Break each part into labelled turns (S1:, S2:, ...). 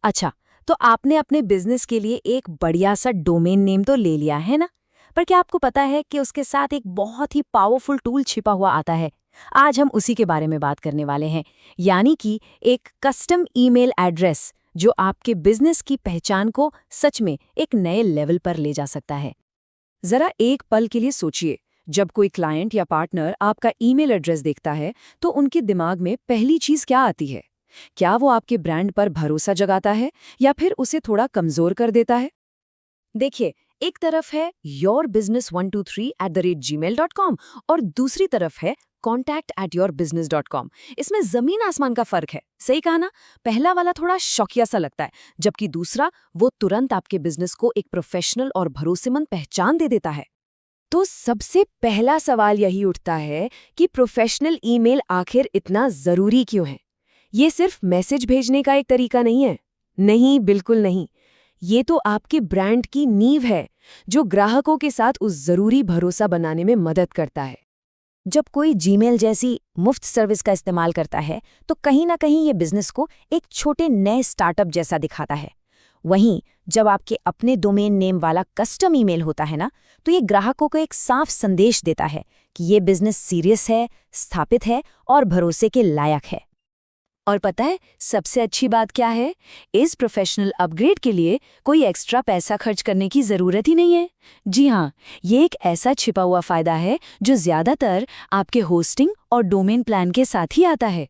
S1: अच्छा, तो आपने अपने बिजनेस के लिए एक बढ़िया सा डोमेन नेम तो ले लिया है ना? पर क्या आपको पता है कि उसके साथ एक बहुत ही पावरफुल टूल छिपा हुआ आता है? आज हम उसी के बारे में बात करने वाले हैं, यानी कि एक कस्टम ईमेल एड्रेस जो आपके बिजनेस की पहचान को सच में एक नए लेवल पर ले जा सकता है।
S2: जरा एक पल के लिए सोचिए, जब कोई क्लाइंट या पार्टनर आपका ईमेल एड्रेस देखता है तो उनके दिमाग में पहली चीज क्या आती है? क्या वो आपके ब्रांड पर भरोसा जगाता है या फिर उसे थोड़ा कमजोर कर देता है?
S1: देखिए, एक तरफ है yourbusiness123@gmail.com और दूसरी तरफ है contact@yourbusiness.com। इसमें जमीन आसमान का फर्क है, सही कहा ना? पहला वाला थोड़ा शौकिया सा लगता है, जबकि दूसरा वो तुरंत आपके बिजनेस को एक प्रोफेशनल और भरोसेमंद पहचान दे देता है।
S2: तो सबसे पहला सवाल यही उठता है कि प्रोफेशनल ईमेल आखिर इतना जरूरी क्यों है? ये सिर्फ मैसेज भेजने का एक तरीका नहीं है। नहीं, बिल्कुल नहीं। ये तो आपके ब्रांड की नींव है, जो ग्राहकों के साथ उस जरूरी भरोसा बनाने में मदद करता है।
S1: जब कोई जीमेल जैसी मुफ्त सर्विस का इस्तेमाल करता है, तो कहीं ना कहीं ये बिजनेस को एक छोटे नए स्टार्टअप जैसा दिखाता है। वहीं जब आपके अपने डोमेन नेम वाला कस्टम ईमेल होता है ना, तो ये ग्राहकों को एक साफ संदेश देता है कि ये बिजनेस सीरियस है, स्थापित है और भरोसे के लायक है।
S2: और पता है सबसे अच्छी बात क्या है? इस प्रोफेशनल अपग्रेड के लिए कोई एक्स्ट्रा पैसा खर्च करने की जरूरत ही नहीं है। जी हाँ, ये एक ऐसा छिपा हुआ फायदा है जो ज्यादातर आपके होस्टिंग और डोमेन प्लान के साथ ही आता है।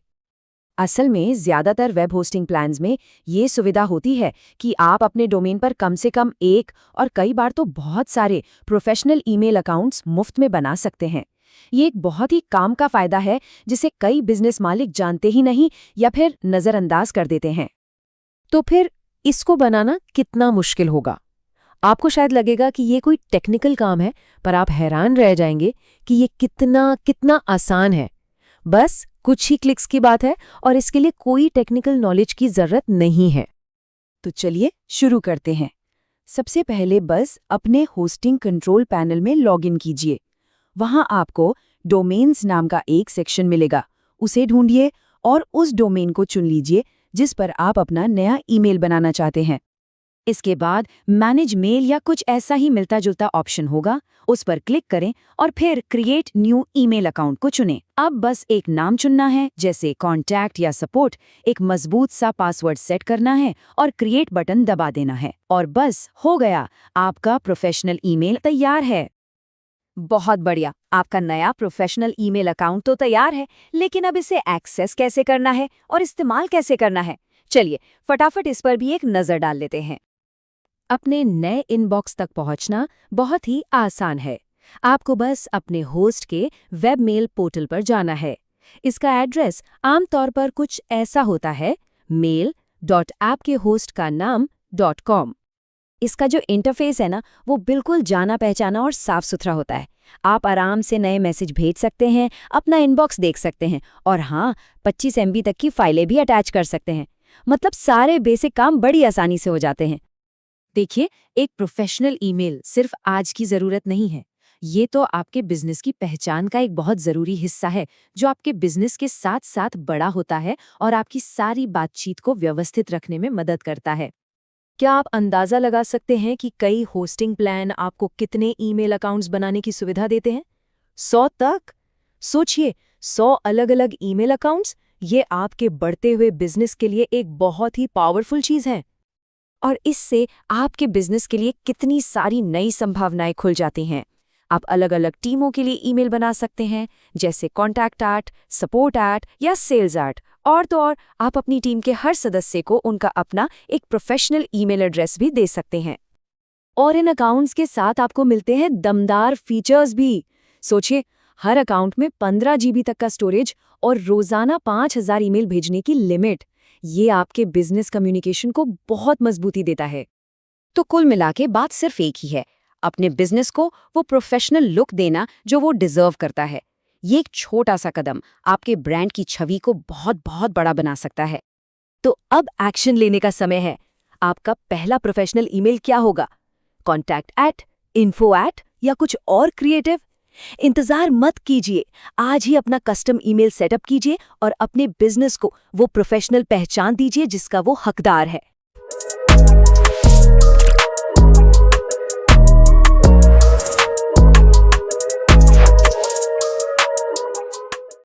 S2: असल में ज्यादातर वेब होस्टिंग प्लान्स में ये सुविधा होती है कि आप अपने डोमेन पर कम से कम एक और कई बार तो बहुत सारे प्रोफेशनल ईमेल अकाउंट्स मुफ्त में बना सकते हैं। ये एक बहुत ही काम का फायदा है जिसे कई बिजनेस मालिक जानते ही नहीं या फिर नजरअंदाज कर देते हैं।
S1: तो फिर इसको बनाना कितना मुश्किल होगा? आपको शायद लगेगा कि ये कोई टेक्निकल काम है, पर आप हैरान रह जाएंगे कि ये कितना कितना आसान है। बस कुछ ही क्लिक्स की बात है और इसके लिए कोई टेक्निकल नॉलेज की जरूरत नहीं है।
S2: तो चलिए शुरू करते हैं। सबसे पहले बस अपने होस्टिंग कंट्रोल पैनल में लॉगिन कीजिए। वहां आपको डोमेन्स नाम का एक सेक्शन मिलेगा। उसे ढूंढिए और उस डोमेन को चुन लीजिए जिस पर आप अपना नया ईमेल बनाना चाहते हैं। इसके बाद मैनेज मेल या कुछ ऐसा ही मिलता जुलता ऑप्शन होगा, उस पर क्लिक करें और फिर क्रिएट न्यू ईमेल अकाउंट को चुनें। अब बस एक नाम चुनना है, जैसे कॉन्टैक्ट या सपोर्ट, एक मजबूत सा पासवर्ड सेट करना है और क्रिएट बटन दबा देना है। और बस हो गया, आपका प्रोफेशनल ईमेल तैयार है।
S1: बहुत बढ़िया, आपका नया प्रोफेशनल ईमेल अकाउंट तो तैयार है, लेकिन अब इसे एक्सेस कैसे करना है और इस्तेमाल कैसे करना है? चलिए फटाफट इस पर भी एक नजर डाल लेते हैं। अपने नए इनबॉक्स तक पहुंचना बहुत ही आसान है। आपको बस अपने होस्ट के वेब मेल पोर्टल पर जाना है। इसका एड्रेस आमतौर पर कुछ ऐसा होता है, mail.आपके-होस्ट-का-नाम.com। इसका जो इंटरफेस है ना, वो बिल्कुल जाना पहचाना और साफ सुथरा होता है। आप आराम से नए मैसेज भेज सकते हैं, अपना इनबॉक्स देख सकते हैं और हाँ, 25 MB तक की फाइलें भी अटैच कर सकते हैं। मतलब सारे बेसिक काम बड़ी आसानी से हो जाते हैं।
S2: देखिए, एक प्रोफेशनल ईमेल सिर्फ आज की जरूरत नहीं है। ये तो आपके बिजनेस की पहचान का एक बहुत जरूरी हिस्सा है, जो आपके बिजनेस के साथ साथ बड़ा होता है और आपकी सारी बातचीत को व्यवस्थित रखने में मदद करता है। क्या आप अंदाजा लगा सकते हैं कि कई होस्टिंग प्लान आपको कितने ईमेल अकाउंट्स बनाने की सुविधा देते हैं? 100 तक? सोचिए, 100 अलग-अलग ईमेल अकाउंट्स, ये आपके बढ़ते हुए बिजनेस के लिए एक बहुत ही पावरफुल चीज है। और इससे आपके बिजनेस के लिए कितनी सारी नई संभावनाएं खुल जाती हैं। आप अलग-अलग टीमों के लिए ईमेल बना सकते हैं, जैसे कॉन्टैक्ट@, सपोर्ट@ या सेल्स@। और तो और आप अपनी टीम के हर सदस्य को उनका अपना एक प्रोफेशनल ईमेल एड्रेस भी दे सकते हैं। और इन अकाउंट्स के साथ आपको मिलते हैं दमदार फीचर्स भी। सोचिए, हर अकाउंट में 15 GB तक का स्टोरेज और रोजाना 5000 ईमेल भेजने की लिमिट। ये आपके बिजनेस कम्युनिकेशन को बहुत मजबूती देता है। तो कुल मिला के बात सिर्फ एक ही है, अपने बिजनेस को वो प्रोफेशनल लुक देना जो वो डिजर्व करता है। ये एक छोटा सा कदम आपके ब्रांड की छवि को बहुत बहुत बड़ा बना सकता है। तो अब एक्शन लेने का समय है। आपका पहला प्रोफेशनल ईमेल क्या होगा? contact@ info@ या कुछ और क्रिएटिव? इंतजार मत कीजिए, आज ही अपना कस्टम ईमेल सेटअप कीजिए और अपने बिजनेस को वो प्रोफेशनल पहचान दीजिए जिसका वो हकदार है।